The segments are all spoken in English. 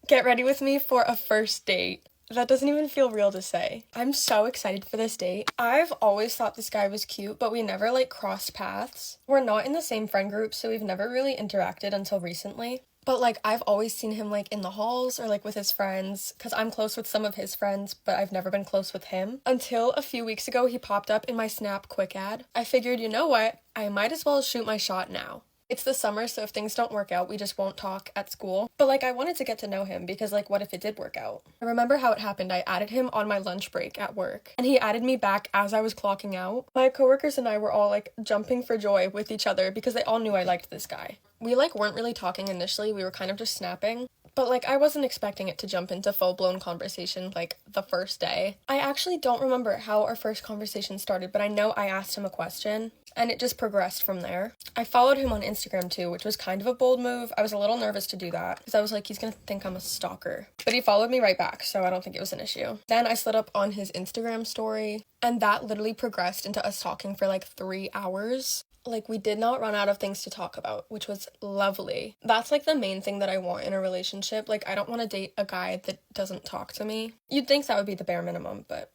Get ready with me for a first date. That doesn't even feel real to say. I'm so excited for this date. I've always thought this guy was cute, but we never crossed paths. We're not in the same friend group, so we've never really interacted until recently. But I've always seen him in the halls or with his friends, because I'm close with some of his friends, but I've never been close with him. Until a few weeks ago, he popped up in my Snap quick ad. I figured, you know what? I might as well shoot my shot now. It's the summer, so if things don't work out, we just won't talk at school. But I wanted to get to know him because what if it did work out? I remember how it happened. I added him on my lunch break at work, and he added me back as I was clocking out. My coworkers and I were all jumping for joy with each other because they all knew I liked this guy. We weren't really talking initially, we were kind of just snapping. But I wasn't expecting it to jump into full-blown conversation the first day. I actually don't remember how our first conversation started, but I know I asked him a question, and it just progressed from there. I followed him on Instagram too, which was kind of a bold move. I was a little nervous to do that, because I was he's gonna think I'm a stalker. But he followed me right back, so I don't think it was an issue. Then I slid up on his Instagram story, and that literally progressed into us talking for 3 hours. We did not run out of things to talk about, which was lovely. That's the main thing that I want in a relationship. I don't want to date a guy that doesn't talk to me. You'd think that would be the bare minimum, but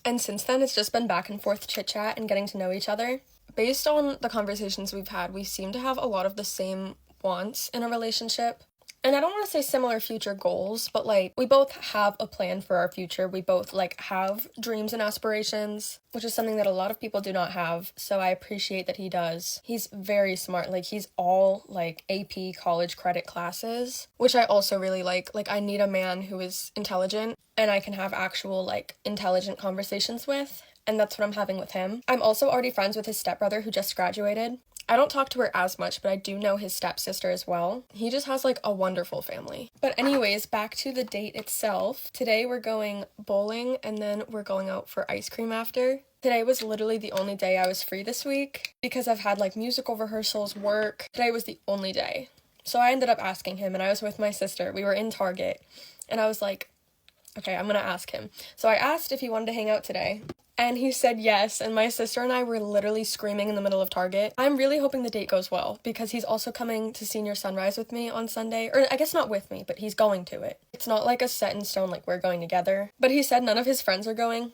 And since then, it's just been back and forth chit chat and getting to know each other. Based on the conversations we've had, we seem to have a lot of the same wants in a relationship. And I don't want to say similar future goals, but we both have a plan for our future. We both have dreams and aspirations, which is something that a lot of people do not have. So I appreciate that he does. He's very smart. He's all AP college credit classes, which I also really like. I need a man who is intelligent and I can have actual intelligent conversations with. And that's what I'm having with him. I'm also already friends with his stepbrother who just graduated. I don't talk to her as much, but I do know his stepsister as well. He just has a wonderful family. But anyways, back to the date itself. Today we're going bowling and then we're going out for ice cream after. Today was literally the only day I was free this week because I've had musical rehearsals, work. Today was the only day. So I ended up asking him, and I was with my sister. We were in Target and I was okay, I'm gonna ask him. So I asked if he wanted to hang out today. And he said yes, and my sister and I were literally screaming in the middle of Target. I'm really hoping the date goes well, because he's also coming to Senior Sunrise with me on Sunday. Or I guess not with me, but he's going to it. It's not a set in stone we're going together. But he said none of his friends are going,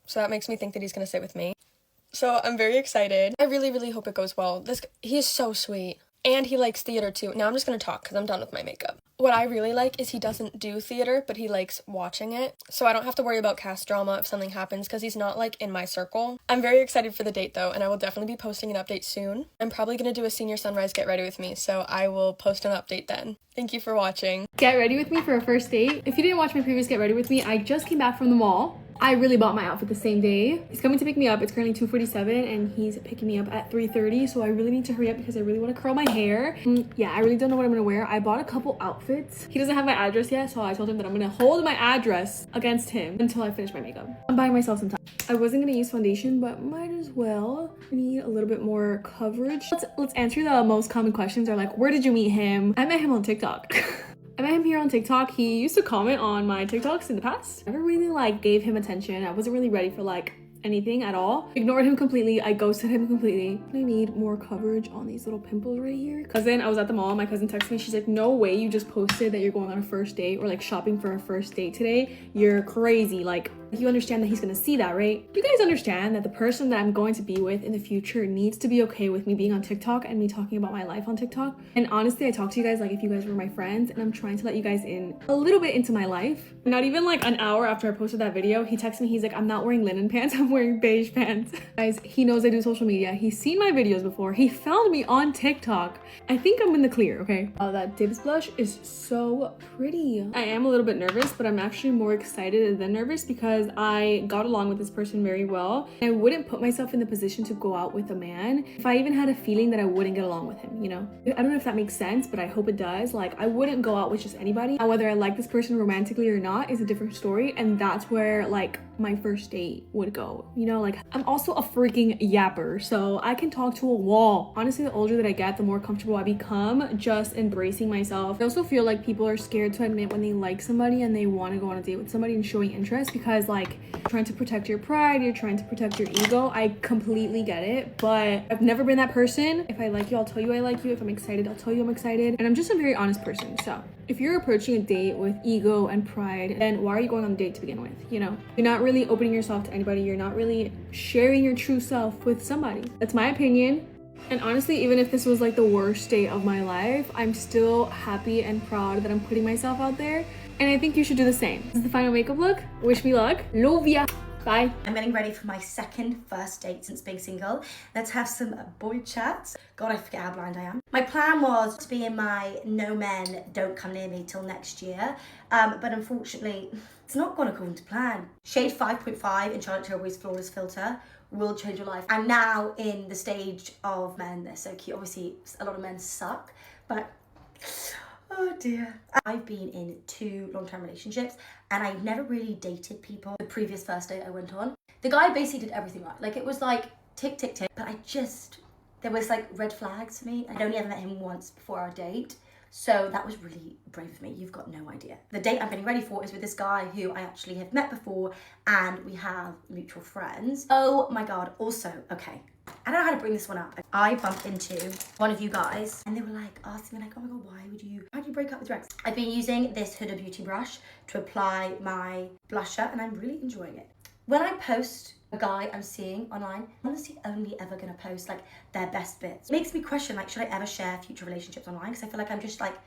so that makes me think that he's gonna sit with me. So I'm very excited. I really, really hope it goes well. He is so sweet. And he likes theater too. Now I'm just gonna talk because I'm done with my makeup. What I really like is he doesn't do theater, but he likes watching it. So I don't have to worry about cast drama if something happens because he's not in my circle. I'm very excited for the date though, and I will definitely be posting an update soon. I'm probably gonna do a Senior Sunrise get ready with me, so I will post an update then. Thank you for watching. Get ready with me for a first date. If you didn't watch my previous get ready with me, I just came back from the mall. I really bought my outfit the same day. He's coming to pick me up. It's currently 2:47 and he's picking me up at 3:30. So I really need to hurry up because I really want to curl my hair. Yeah, I really don't know what I'm gonna wear. I bought a couple outfits. He doesn't have my address yet, so I told him that I'm gonna hold my address against him until I finish my makeup. I'm buying myself some time. I wasn't gonna use foundation, but might as well. I need a little bit more coverage. Let's answer the most common questions are where did you meet him? I met him on TikTok. I met him here on TikTok. He used to comment on my TikToks in the past. I never really gave him attention. I wasn't really ready for anything at all. Ignored him completely. I ghosted him completely. I need more coverage on these little pimples right here. Cousin, I was at the mall. My cousin texted me. She's like, no way you just posted that you're going on a first date or shopping for a first date today. You're crazy. You understand that he's gonna see that, right? You guys understand that the person that I'm going to be with in the future needs to be okay with me being on TikTok and me talking about my life on TikTok. And honestly, I talk to you guys if you guys were my friends, and I'm trying to let you guys in a little bit into my life. Not even an hour after I posted that video, he texted me. He's like, I'm not wearing linen pants, I'm wearing beige pants. Guys, he knows I do social media. He's seen my videos before. He found me on TikTok. I think I'm in the clear, okay? Oh, that Dibs blush is so pretty. I am a little bit nervous, but I'm actually more excited than nervous because I got along with this person very well. I wouldn't put myself in the position to go out with a man if I even had a feeling that I wouldn't get along with him, you know? I don't know if that makes sense, but I hope it does. I wouldn't go out with just anybody. Now, whether I like this person romantically or not is a different story, and that's where my first date would go, you know? I'm also a freaking yapper, so I can talk to a wall. Honestly, the older that I get, the more comfortable I become just embracing myself. I also feel people are scared to admit when they like somebody and they want to go on a date with somebody and showing interest because like trying to protect your pride, you're trying to protect your ego. I completely get it, but I've never been that person. If I like you, I'll tell you I like you. If I'm excited, I'll tell you I'm excited. And I'm just a very honest person. So if you're approaching a date with ego and pride, then why are you going on a date to begin with? You know, you're not really opening yourself to anybody. You're not really sharing your true self with somebody. That's my opinion. And honestly, even if this was like the worst day of my life, I'm still happy and proud that I'm putting myself out there. And I think you should do the same. This is the final makeup look. Wish me luck. Love ya. Bye. I'm getting ready for my second first date since being single. Let's have some boy chats. God, I forget how blind I am. My plan was to be in my no men, don't come near me till next year. But unfortunately, it's not gone according to plan. Shade 5.5 in Charlotte Tilbury's Flawless Filter will change your life. I'm now in the stage of men. They're so cute. Obviously, a lot of men suck, but oh dear. I've been in 2 long-term relationships and I never really dated people. The previous first date I went on, the guy basically did everything right. Like, it was like tick, tick, tick, but there was like red flags for me. I'd only ever met him once before our date. So that was really brave of me. You've got no idea. The date I'm getting ready for is with this guy who I actually have met before and we have mutual friends. Oh my God. Also, okay, I don't know how to bring this one up. I bumped into one of you guys and they were like asking me like, oh my God, why'd you break up with your ex? I've been using this Huda Beauty brush to apply my blusher and I'm really enjoying it. When I post a guy I'm seeing online, I'm honestly only ever gonna post like their best bits. It makes me question like, should I ever share future relationships online? Because I feel like I'm just like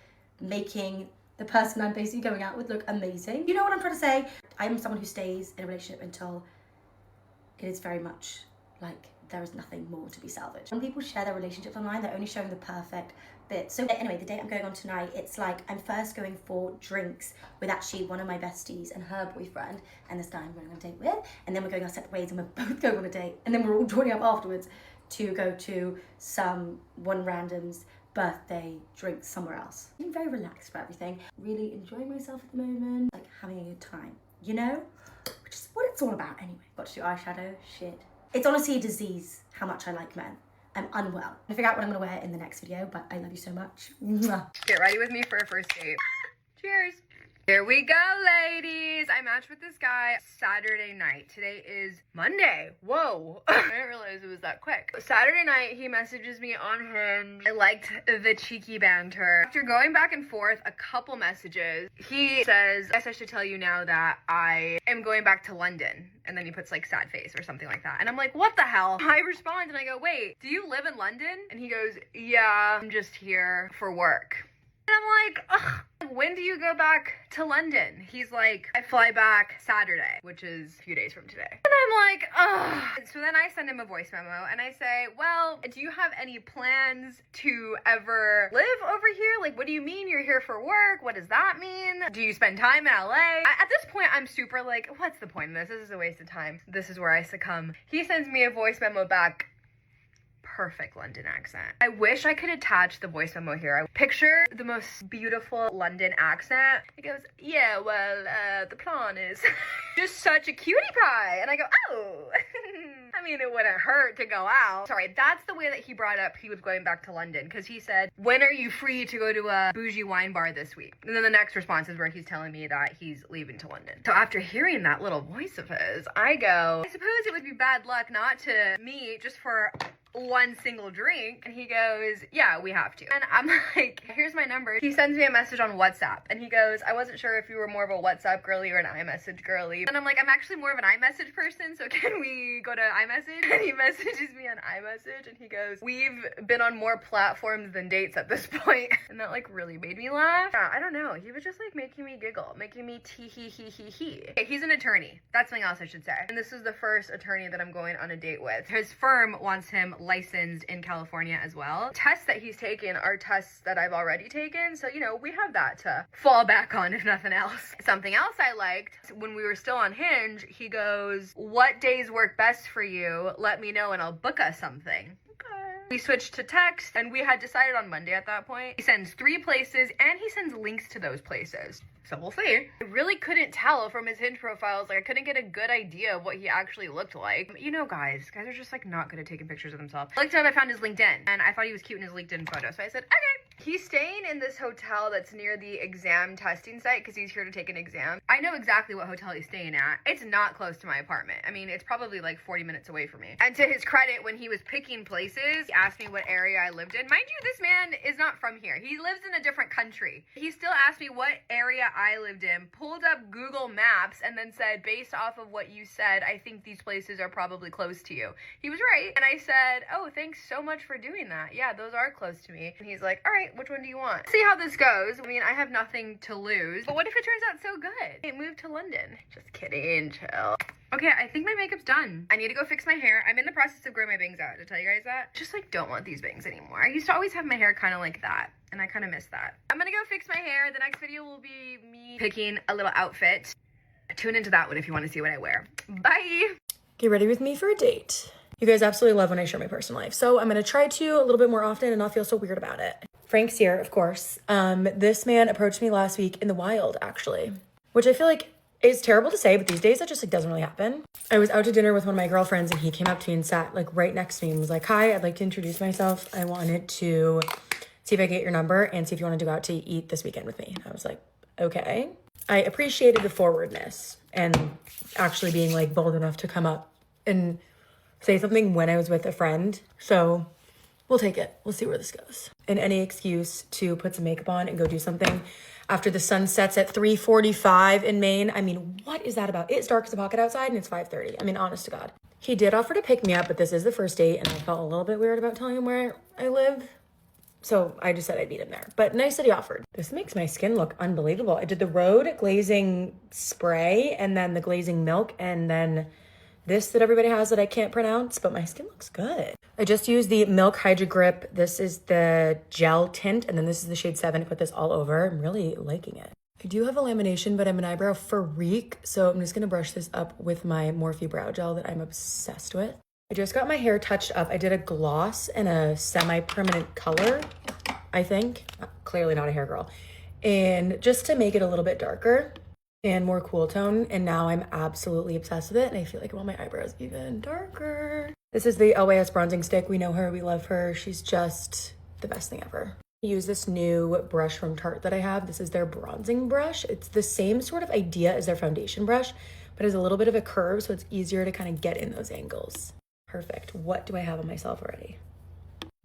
making the person I'm basically going out with look amazing. You know what I'm trying to say? I'm someone who stays in a relationship until it is very much like there is nothing more to be salvaged. When people share their relationships online, they're only showing the perfect bit. So anyway, the date I'm going on tonight, it's like I'm first going for drinks with actually one of my besties and her boyfriend and this guy I'm going on a date with, and then we're going our separate ways and we're both going on a date, and then we're all joining up afterwards to go to one random's birthday drink somewhere else. I'm very relaxed about everything, really enjoying myself at the moment, like having a good time, you know? Which is what it's all about anyway. Got to do eyeshadow, shit. It's honestly a disease how much I like men. I'm unwell. I figure out what I'm gonna wear in the next video, but I love you so much. Mwah. Get ready with me for a first date. Cheers. Here we go, ladies. I matched with this guy Saturday night. Today is Monday. Whoa. I didn't realize it was that quick. Saturday night, he messages me on Hinge. I liked the cheeky banter. After going back and forth a couple messages, he says, I guess I should tell you now that I am going back to London. And then he puts like sad face or something like that. And I'm like, what the hell? I respond and I go, wait, do you live in London? And he goes, yeah, I'm just here for work. And I'm like, ugh, when do you go back to London? He's like, I fly back Saturday, which is a few days from today. And I'm like, ugh. So then I send him a voice memo and I say, well, do you have any plans to ever live over here? Like, what do you mean you're here for work? What does that mean? Do you spend time in LA? At this point, I'm super like, what's the point of this? This is a waste of time. This is where I succumb. He sends me a voice memo back. Perfect London accent. I wish I could attach the voice memo here. I picture the most beautiful London accent. It goes, yeah, well, the plan is just such a cutie pie. And I go, oh, I mean, it wouldn't hurt to go out. Sorry, that's the way that he brought up he was going back to London. Because he said, when are you free to go to a bougie wine bar this week? And then the next response is where he's telling me that he's leaving to London. So after hearing that little voice of his, I go, I suppose it would be bad luck not to meet just for one single drink. And he goes, yeah, we have to. And I'm like, here's my number. He sends me a message on WhatsApp and he goes, I wasn't sure if you were more of a WhatsApp girly or an iMessage girly. And I'm like, I'm actually more of an iMessage person, so can we go to iMessage? And he messages me on iMessage and he goes, we've been on more platforms than dates at this point. And that like really made me laugh. Yeah, I don't know. He was just like making me giggle, making me tee hee hee hee hee. Okay, he's an attorney. That's something else I should say. And this is the first attorney that I'm going on a date with. His firm wants him licensed in California as well. Tests that he's taken are tests that I've already taken, so you know, we have that to fall back on if nothing else. Something else I liked, when we were still on Hinge, he goes, what days work best for you? Let me know and I'll book us something. We switched to text and we had decided on Monday at that point. He sends 3 places and he sends links to those places. So we'll see. I really couldn't tell from his Hinge profiles. Like I couldn't get a good idea of what he actually looked like. You know, guys are just like not good at taking pictures of themselves. I looked up, I found his LinkedIn and I thought he was cute in his LinkedIn photo. So I said, okay. He's staying in this hotel that's near the exam testing site because he's here to take an exam. I know exactly what hotel he's staying at. It's not close to my apartment. I mean, it's probably like 40 minutes away from me. And to his credit, when he was picking places, he asked me what area I lived in. Mind you, this man is not from here. He lives in a different country. He still asked me what area I lived in, pulled up Google Maps, and then said, based off of what you said, I think these places are probably close to you. He was right. And I said, oh, thanks so much for doing that. Yeah, those are close to me. And he's like, all right, which one do you want? See how this goes. I mean, I have nothing to lose. But what if it turns out so good? I moved to London. Just kidding, chill. Okay, I think my makeup's done. I need to go fix my hair. I'm in the process of growing my bangs out. Did I tell you guys that? Just like don't want these bangs anymore. I used to always have my hair kind of like that, and I kind of miss that. I'm gonna go fix my hair. The next video will be me picking a little outfit. Tune into that one if you want to see what I wear. Bye! Get ready with me for a date. You guys absolutely love when I share my personal life, so I'm gonna try to a little bit more often and not feel so weird about it. Frank's here, of course. This man approached me last week in the wild, actually, which I feel like is terrible to say, but these days it just like doesn't really happen. I was out to dinner with one of my girlfriends and he came up to me and sat like right next to me and was like, hi, I'd like to introduce myself. I wanted to see if I get your number and see if you wanted to go out to eat this weekend with me. I was like, okay. I appreciated the forwardness and actually being like bold enough to come up and say something when I was with a friend. So we'll take it. We'll see where this goes. And any excuse to put some makeup on and go do something after the sun sets at 3:45 in Maine. I mean, what is that about? It's dark as a pocket outside and it's 5:30. I mean, honest to God. He did offer to pick me up, but this is the first date and I felt a little bit weird about telling him where I live. So I just said I'd meet him there. But nice that he offered. This makes my skin look unbelievable. I did the Rhode glazing spray and then the glazing milk and then this that everybody has that I can't pronounce, but my skin looks good. I just used the Milk Hydra Grip. This is the gel tint, and then this is the shade 7 to put this all over. I'm really liking it. I do have a lamination, but I'm an eyebrow freak, so I'm just gonna brush this up with my Morphe Brow Gel that I'm obsessed with. I just got my hair touched up. I did a gloss and a semi-permanent color, I think. Clearly not a hair girl. And just to make it a little bit darker and more cool tone, and now I'm absolutely obsessed with it, and I feel like I want my eyebrows even darker. This is the LYS bronzing stick. We know her, we love her. She's just the best thing ever. I use this new brush from Tarte that I have. This is their bronzing brush. It's the same sort of idea as their foundation brush, but has a little bit of a curve, so it's easier to kind of get in those angles. Perfect. What do I have on myself already?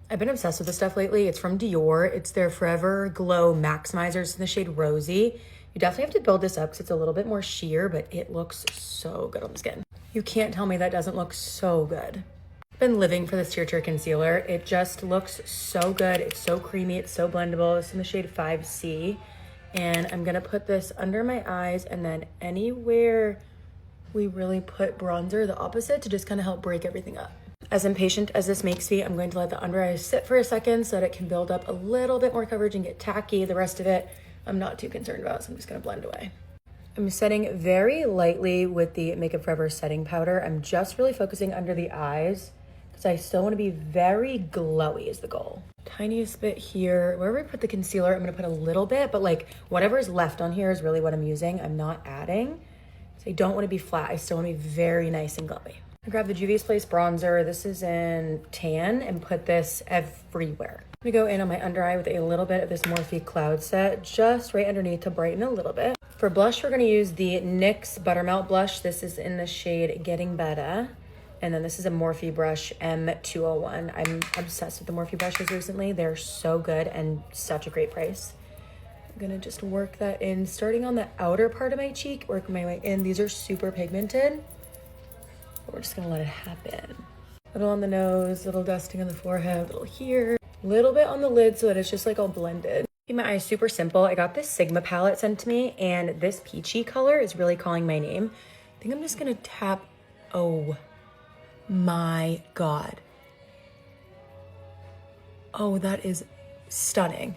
I've been obsessed with this stuff lately. It's from Dior. It's their Forever Glow Maximizer. It's in the shade Rosy. You definitely have to build this up because it's a little bit more sheer, but it looks so good on the skin. You can't tell me that doesn't look so good. I've been living for this Tear Concealer. It just looks so good. It's so creamy. It's so blendable. It's in the shade 5C. And I'm going to put this under my eyes and then anywhere we really put bronzer, the opposite, to just kind of help break everything up. As impatient as this makes me, I'm going to let the under eyes sit for a second so that it can build up a little bit more coverage and get tacky. The rest of it, I'm not too concerned about, so I'm just gonna blend away. I'm setting very lightly with the Makeup Forever setting powder. I'm just really focusing under the eyes because I still want to be very glowy is the goal. Tiniest bit here. Wherever I put the concealer, I'm gonna put a little bit, but like whatever is left on here is really what I'm using. I'm not adding. So I don't want to be flat. I still want to be very nice and glowy. I grabbed the Juvia's Place bronzer. This is in tan and put this everywhere. I'm gonna go in on my under eye with a little bit of this Morphe Cloud Set, just right underneath to brighten a little bit. For blush, we're gonna use the NYX Buttermelt blush. This is in the shade Getting Better. And then this is a Morphe brush M201. I'm obsessed with the Morphe brushes recently. They're so good and such a great price. I'm gonna just work that in, starting on the outer part of my cheek, work my way in. These are super pigmented. But we're just gonna let it happen. Little on the nose, little dusting on the forehead, little here. Little bit on the lid so that it's just like all blended. Keep my eyes super simple. I got this Sigma palette sent to me and this peachy color is really calling my name. I think I'm just gonna tap, oh my God. Oh, that is stunning.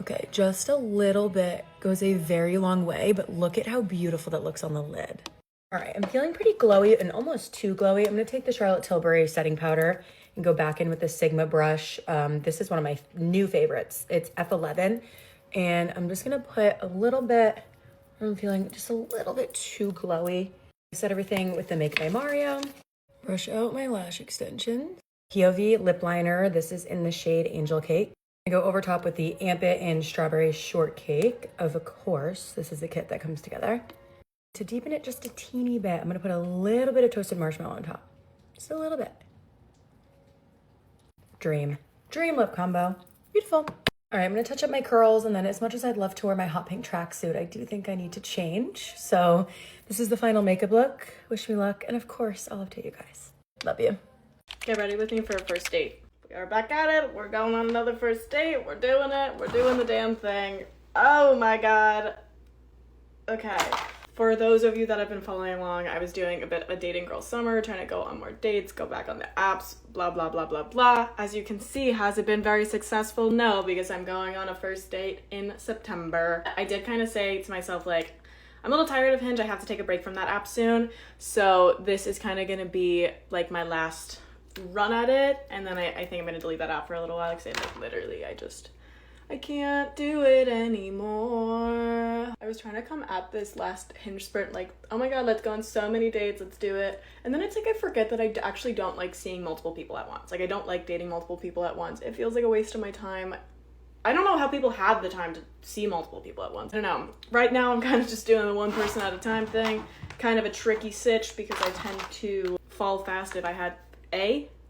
Okay, just a little bit goes a very long way, but look at how beautiful that looks on the lid. All right, I'm feeling pretty glowy and almost too glowy. I'm gonna take the Charlotte Tilbury setting powder and go back in with the Sigma brush. This is one of my new favorites. It's F11, and I'm just gonna put a little bit, I'm feeling just a little bit too glowy. Set everything with the Make by Mario. Brush out my lash extensions. POV lip liner, this is in the shade Angel Cake. I go over top with the Amp It and Strawberry Shortcake. Of course, this is the kit that comes together. To deepen it just a teeny bit, I'm gonna put a little bit of toasted marshmallow on top. Just a little bit. Dream lip combo. Beautiful. All right, I'm gonna touch up my curls, and then as much as I'd love to wear my hot pink tracksuit, I do think I need to change. So this is the final makeup look. Wish me luck, and of course, I'll update you guys. Love you. Get ready with me for a first date. We are back at it. We're going on another first date. We're doing it. We're doing the damn thing. Oh my god. Okay. For those of you that have been following along, I was doing a bit of a dating girl summer, trying to go on more dates, go back on the apps, blah, blah, blah, blah, blah. As you can see, has it been very successful? No, because I'm going on a first date in September. I did kind of say to myself, like, I'm a little tired of Hinge. I have to take a break from that app soon. So this is kind of going to be like my last run at it. And then I think I'm going to delete that app for a little while because like literally I can't do it anymore. I was trying to come at this last Hinge sprint like, oh my god, let's go on so many dates, let's do it. And then it's like I forget that I actually don't like seeing multiple people at once. Like I don't like dating multiple people at once. It feels like a waste of my time. I don't know how people have the time to see multiple people at once. I don't know. Right now I'm kind of just doing the one person at a time thing. Kind of a tricky sitch because I tend to fall fast if I had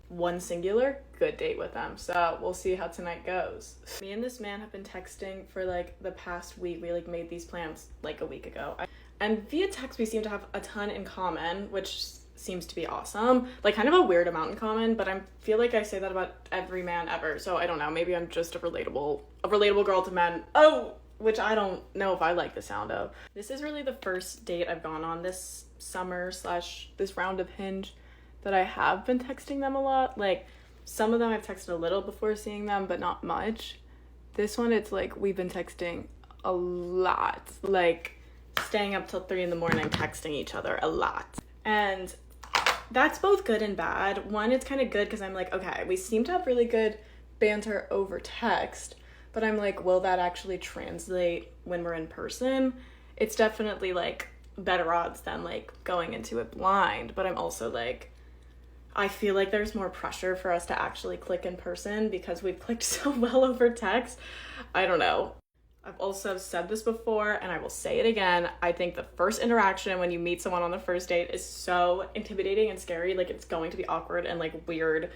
one singular good date with them. So we'll see how tonight goes. Me and this man have been texting for like the past week. We like made these plans like a week ago. And via text we seem to have a ton in common, which seems to be awesome. Like kind of a weird amount in common, but I feel like I say that about every man ever. So I don't know, maybe I'm just a relatable girl to men. Oh, which I don't know if I like the sound of. This is really the first date I've gone on this summer / this round of Hinge that I have been texting them a lot. Like some of them I've texted a little before seeing them, but not much. This one, it's like we've been texting a lot, like staying up till 3 a.m. texting each other a lot. And that's both good and bad. One, it's kind of good because I'm like, okay, we seem to have really good banter over text, but I'm like, will that actually translate when we're in person? It's definitely like better odds than like going into it blind, but I'm also like, I feel like there's more pressure for us to actually click in person because we've clicked so well over text. I don't know. I've also said this before and I will say it again. I think the first interaction when you meet someone on the first date is so intimidating and scary. Like it's going to be awkward and like weird.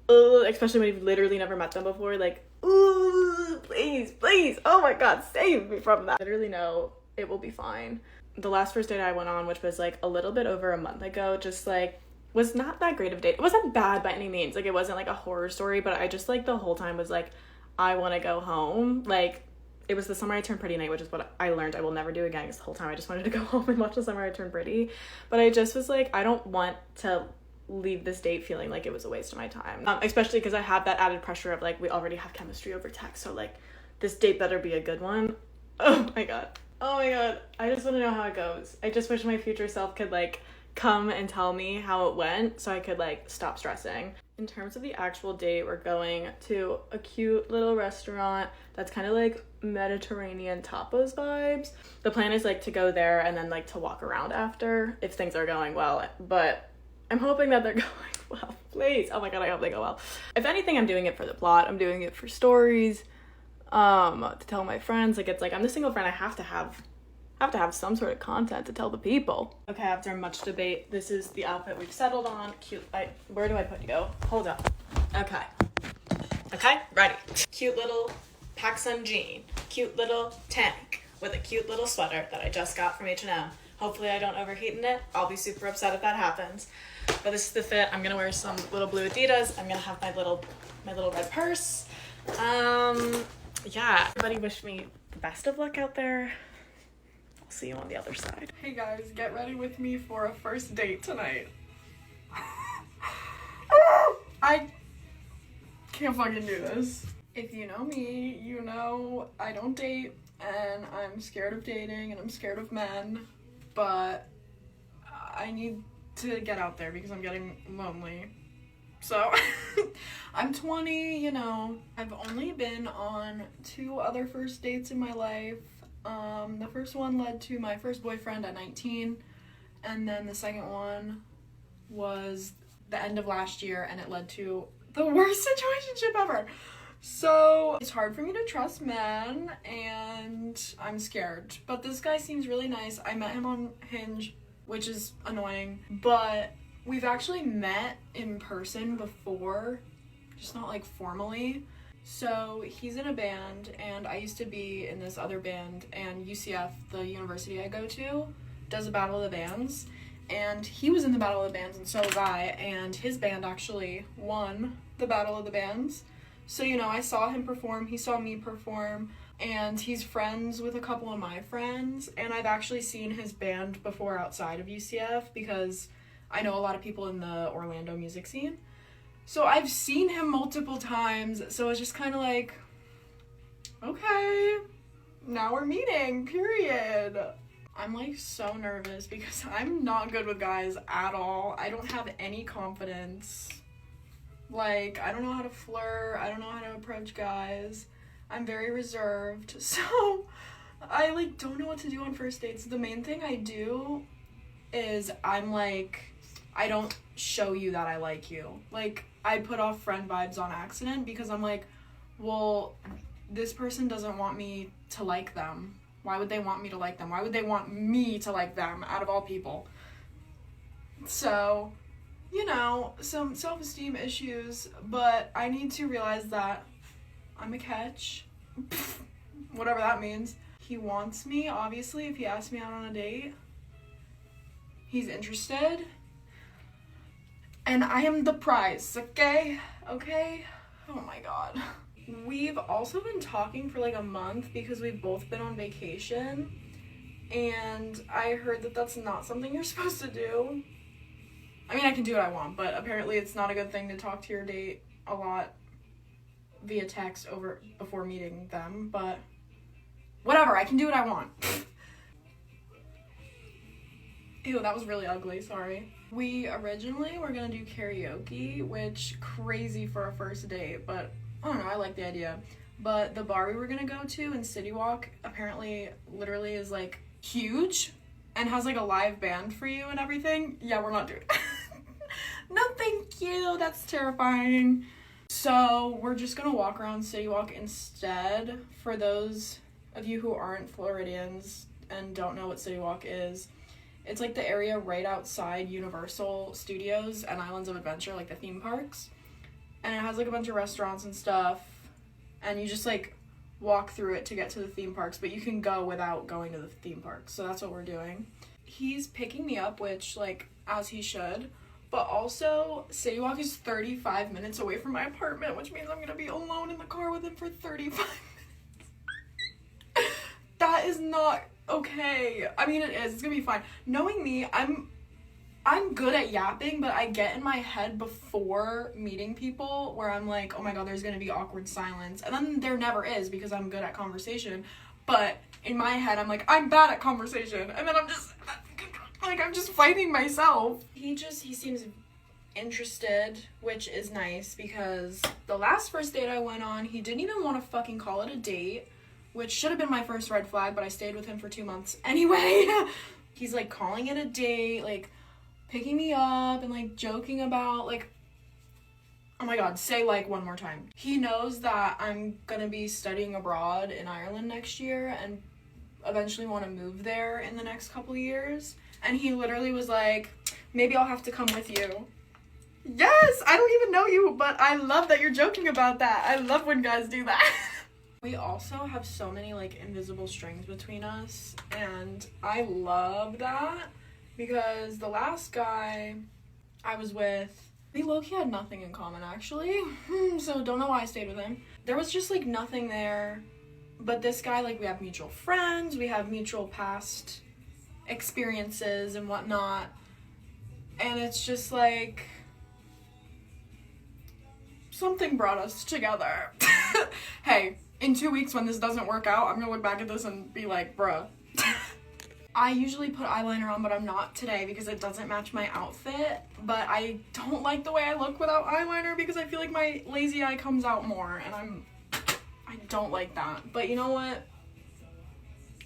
Especially when you've literally never met them before. Like, ooh, please, oh my god, save me from that. Literally no, it will be fine. The last first date I went on, which was like a little bit over a month ago, just like was not that great of a date. It wasn't bad by any means. Like it wasn't like a horror story, but I just like the whole time was like, I want to go home. Like it was the Summer I Turned Pretty night, which is what I learned I will never do again because the whole time I just wanted to go home and watch The Summer I Turned Pretty. But I just was like, I don't want to leave this date feeling like it was a waste of my time. Especially because I have that added pressure of like, we already have chemistry over text. So like this date better be a good one. Oh my god. I just want to know how it goes. I just wish my future self could like come and tell me how it went so I could like stop stressing. In terms of the actual date, we're going to a cute little restaurant that's kind of like Mediterranean tapas vibes. The plan is like to go there and then like to walk around after if things are going well, but I'm hoping that they're going well. Please. Oh my god, I hope they go well. If anything, I'm doing it for the plot. I'm doing it for stories, to tell my friends. Like it's like I'm the single friend. I have to have some sort of content to tell the people. Okay, after much debate, this is the outfit we've settled on. Cute. Where do I put you? Hold up. Okay, ready. Cute little PacSun jean. Cute little tank with a cute little sweater that I just got from H&M. Hopefully I don't overheat in it. I'll be super upset if that happens. But this is the fit. I'm gonna wear some little blue Adidas. I'm gonna have my little red purse. Yeah. Everybody wish me the best of luck out there. See you on the other side. Hey guys, get ready with me for a first date tonight. I can't fucking do this. If you know me, you know I don't date and I'm scared of dating and I'm scared of men, but I need to get out there because I'm getting lonely. So I'm 20, you know. I've only been on 2 other first dates in my life. The first one led to my first boyfriend at 19, and then the second one was the end of last year, and it led to the worst situationship ever. So it's hard for me to trust men and I'm scared. But this guy seems really nice. I met him on Hinge, which is annoying, but we've actually met in person before, just not like formally. So he's in a band and I used to be in this other band, and UCF, the university I go to, does a battle of the bands, and he was in the battle of the bands and so was I, and his band actually won the battle of the bands. So, you know, I saw him perform, he saw me perform, and he's friends with a couple of my friends, and I've actually seen his band before outside of UCF because I know a lot of people in the Orlando music scene. So I've seen him multiple times, so it's just kind of like, okay, now we're meeting, period. I'm like so nervous because I'm not good with guys at all. I don't have any confidence. Like, I don't know how to flirt, I don't know how to approach guys. I'm very reserved, so I like don't know what to do on first dates. The main thing I do is I'm like, I don't show you that I like you. Like, I put off friend vibes on accident because I'm like, well, this person doesn't want me to like them. Why would they want me to like them? Why would they want me to like them out of all people? So, you know, some self-esteem issues, but I need to realize that I'm a catch. Whatever that means. He wants me, obviously, if he asks me out on a date. He's interested. And I am the prize, okay? Okay? Oh my god. We've also been talking for like a month because we've both been on vacation. And I heard that that's not something you're supposed to do. I mean, I can do what I want, but apparently it's not a good thing to talk to your date a lot via text before meeting them, but whatever, I can do what I want. Ew, that was really ugly, sorry. We originally were gonna do karaoke, which crazy for a first date, but I don't know, I like the idea. But the bar we were gonna go to in City Walk apparently literally is like huge and has like a live band for you and everything. Yeah, we're not doing it. No, thank you, that's terrifying. So we're just gonna walk around City Walk instead. For those of you who aren't Floridians and don't know what City Walk is, it's like the area right outside Universal Studios and Islands of Adventure, like the theme parks. And it has like a bunch of restaurants and stuff. And you just like walk through it to get to the theme parks, but you can go without going to the theme parks. So that's what we're doing. He's picking me up, which like, as he should. But also, City Walk is 35 minutes away from my apartment, which means I'm gonna be alone in the car with him for 35 minutes. That is not okay. I mean, it is. It's gonna be fine. Knowing me, I'm good at yapping, but I get in my head before meeting people where I'm like, oh my god, there's gonna be awkward silence. And then there never is because I'm good at conversation. But in my head, I'm like, I'm bad at conversation. And then I'm just, like, I'm just fighting myself. He seems interested, which is nice because the last first date I went on, he didn't even want to fucking call it a date, which should have been my first red flag, but I stayed with him for 2 months anyway. He's like calling it a date, like picking me up and like joking about like, oh my god, say like one more time. He knows that I'm gonna be studying abroad in Ireland next year and eventually want to move there in the next couple years. And he literally was like, maybe I'll have to come with you. Yes, I don't even know you, but I love that you're joking about that. I love when guys do that. We also have so many like invisible strings between us, and I love that because the last guy I was with, we low-key had nothing in common actually, so don't know why I stayed with him. There was just like nothing there, but this guy, like, we have mutual friends, we have mutual past experiences and whatnot, and it's just like something brought us together. Hey, in 2 weeks when this doesn't work out, I'm gonna look back at this and be like, bruh. I usually put eyeliner on, but I'm not today because it doesn't match my outfit, but I don't like the way I look without eyeliner because I feel like my lazy eye comes out more, and I don't like that. But you know what?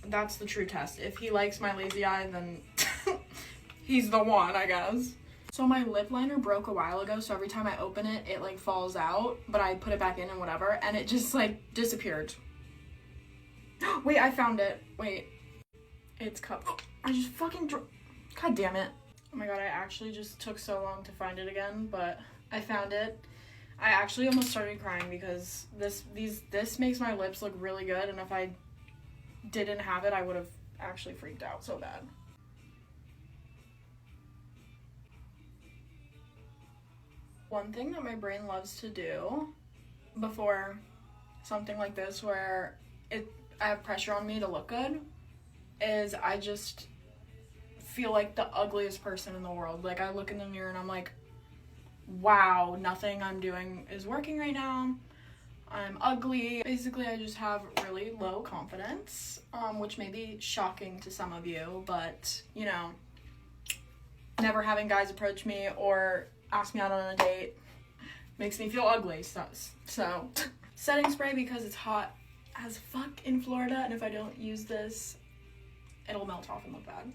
That's the true test. If he likes my lazy eye, then he's the one, I guess. So my lip liner broke a while ago, so every time I open it, it like falls out, but I put it back in and whatever, and it just like disappeared. Wait, I found it. Wait. It's cup. I just fucking God damn it. Oh my god, I actually just took so long to find it again, but I found it. I actually almost started crying because this makes my lips look really good, and if I didn't have it, I would have actually freaked out so bad. One thing that my brain loves to do before something like this where I have pressure on me to look good is I just feel like the ugliest person in the world. Like I look in the mirror and I'm like, wow, nothing I'm doing is working right now. I'm ugly. Basically, I just have really low confidence, which may be shocking to some of you, but you know, never having guys approach me or ask me out on a date makes me feel ugly. So setting spray because it's hot as fuck in Florida, and if I don't use this, it'll melt off and look bad.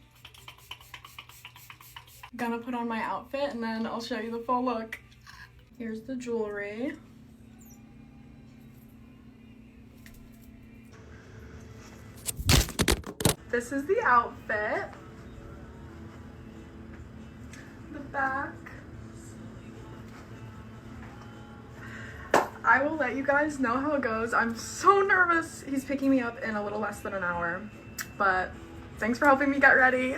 Gonna put on my outfit and then I'll show you the full look. Here's the jewelry. This is the outfit. The back. I will let you guys know how it goes. I'm so nervous. He's picking me up in a little less than an hour, but thanks for helping me get ready.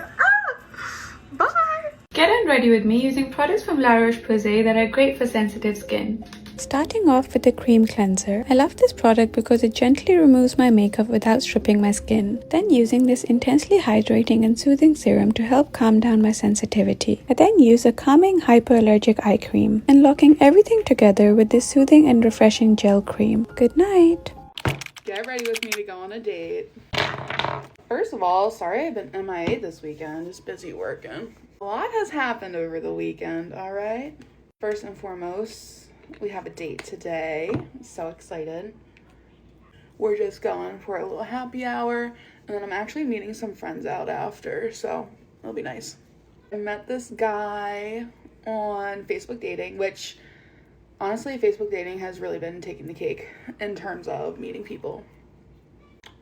Bye! Get on ready with me using products from La Roche-Posay that are great for sensitive skin. Starting off with the cream cleanser, I love this product because it gently removes my makeup without stripping my skin. Then using this intensely hydrating and soothing serum to help calm down my sensitivity. I then use a calming hypoallergic eye cream and locking everything together with this soothing and refreshing gel cream. Good night! Get ready with me to go on a date. First of all, sorry I've been MIA this weekend, just busy working. A lot has happened over the weekend, alright? First and foremost, we have a date today. I'm so excited. We're just going for a little happy hour, and then I'm actually meeting some friends out after, so it'll be nice. I met this guy on Facebook dating, which honestly, Facebook dating has really been taking the cake in terms of meeting people.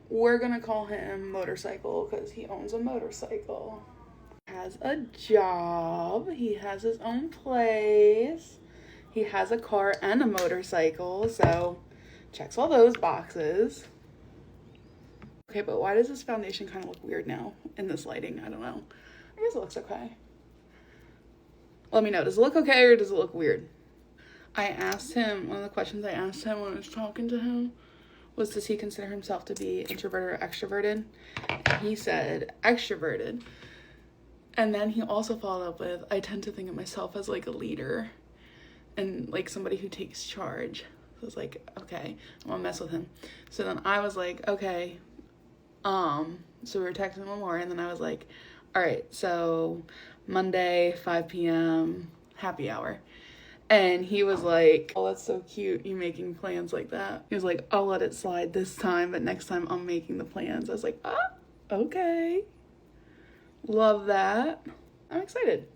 We're gonna call him Motorcycle because he owns a motorcycle. Has a job. He has his own place. He has a car and a motorcycle, so checks all those boxes. Okay, but why does this foundation kind of look weird now in this lighting? I don't know. I guess it looks okay. Let me know. Does it look okay or does it look weird? I asked him, one of the questions I asked him when I was talking to him was, does he consider himself to be introverted or extroverted? He said extroverted. And then he also followed up with, I tend to think of myself as like a leader and like somebody who takes charge. So I was like, okay, I'm gonna mess with him. So then I was like, okay, so we were texting one more, and then I was like, all right, so Monday, 5 p.m., happy hour. And he was like, oh, that's so cute, you making plans like that. He was like, I'll let it slide this time, but next time I'm making the plans. I was like, ah, okay. Love that. I'm excited.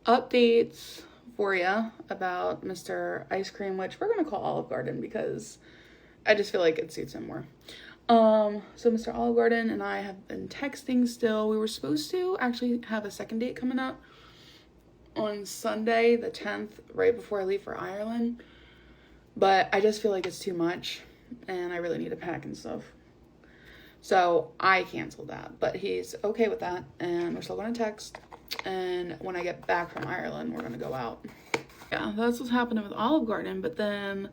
Updates for you about Mr. Ice Cream, which we're going to call Olive Garden because I just feel like it suits him more. So Mr. Olive Garden and I have been texting still. We were supposed to actually have a second date coming up on Sunday, the 10th, right before I leave for Ireland. But I just feel like it's too much and I really need to pack and stuff. So I canceled that, but he's okay with that, and we're still going to text, and when I get back from Ireland, we're going to go out. Yeah, that's what's happening with Olive Garden, but then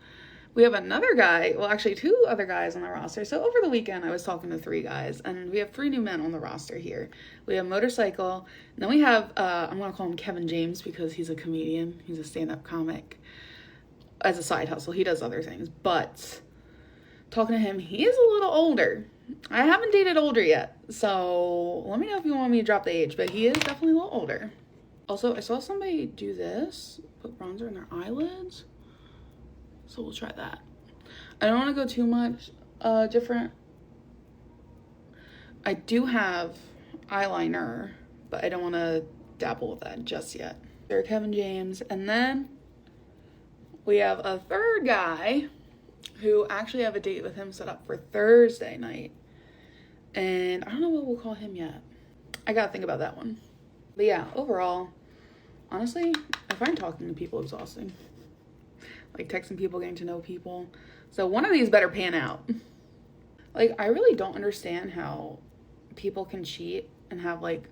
we have another guy, well, actually 2 other guys on the roster. So over the weekend, I was talking to 3 guys, and we have 3 new men on the roster here. We have Motorcycle, and then we have, I'm going to call him Kevin James because he's a comedian. He's a stand-up comic as a side hustle. He does other things, but talking to him, he is a little older. I haven't dated older yet, so let me know if you want me to drop the age, but he is definitely a little older. Also, I saw somebody do this, put bronzer in their eyelids, so we'll try that. I don't want to go too much different. I do have eyeliner, but I don't want to dabble with that just yet. Sir Kevin James. And then we have a third guy who actually have a date with him set up for Thursday night. And I don't know what we'll call him yet. I gotta think about that one. But yeah, overall, honestly, I find talking to people exhausting. Like texting people, getting to know people. So one of these better pan out. Like, I really don't understand how people can cheat and have like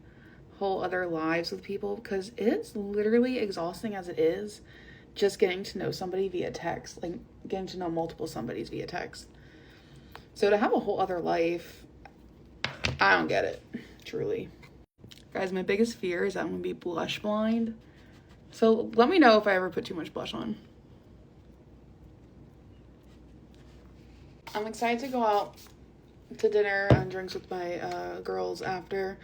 whole other lives with people, because it's literally exhausting as it is just getting to know somebody via text, like getting to know multiple somebodies via text. So to have a whole other life, I don't get it, truly. Guys, my biggest fear is that I'm gonna be blush blind. So let me know if I ever put too much blush on. I'm excited to go out to dinner and drinks with my girls after.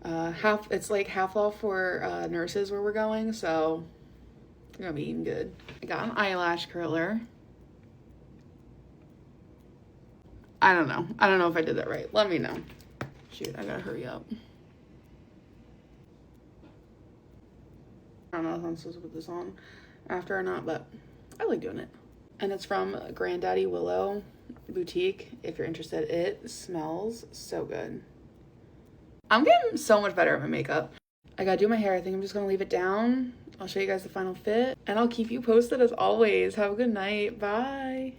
It's like half off for nurses where we're going, so I'm gonna be eating good. I got an eyelash curler. I don't know if I did that right. Let me know. Shoot, I gotta hurry up. I don't know if I'm supposed to put this on after or not, but I like doing it. And it's from Granddaddy Willow Boutique. If you're interested, it smells so good. I'm getting so much better at my makeup. I gotta do my hair. I think I'm just gonna leave it down. I'll show you guys the final fit, and I'll keep you posted as always. Have a good night. Bye.